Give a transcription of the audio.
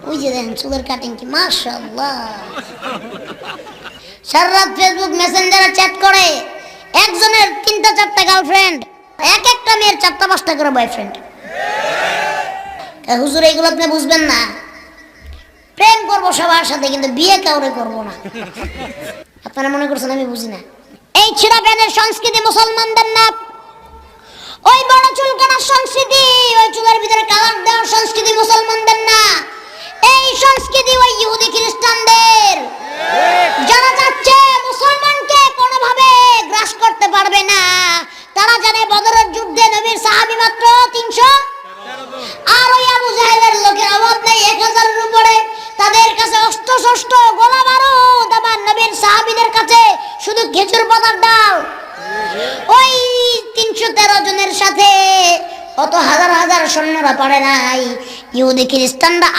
ওই যে দেখেন চুলের কাটিং কি মাশাআল্লাহ। সারা রাত ফেসবুক মেসেঞ্জারে চ্যাট করে, একজনের 3টা 4টা গার্লফ্রেন্ড, এক একটা মেয়ের 4টা 5টা করে বয়ফ্রেন্ড। হুজুর এইগুলো আপনি বুঝবেন না, প্রেম করবো সবার সাথে কিন্তু বিয়ে কাউরে করবো না। আপনারা মনে করছেন আমি বুঝি না? এই ছিঁড়া প্যানের সংস্কৃতি মুসলমানদের না, ওই বড় চুল কাটার সংস্কৃতি, ওই চুলের ভিতরে কালার দেওয়ার সংস্কৃতি মুসলমানদের না। এই সংস্কৃতি ওই ইহুদি খ্রিস্টানদের। যারা চাচ্ছে মুসলমানকে কোনোভাবে গ্রাস করতে পারবে না, তারা জানে বদরের যুদ্ধে নবীর সাহাবী মাত্র 300, আর ওই আবু জাহেলের লোকের অভাব নেই 1000-এর উপরে। তাদের কাছে অস্ত্র শস্ত্র গোলা বারুদ, আমার নবীর সাহাবীদের কাছে শুধু খেজুর পাতার ডাল। ওই 313 জনের সাথে অত হাজার হাজার সৈন্যরা পারে নাই। ইহুদি খ্রিস্টানরা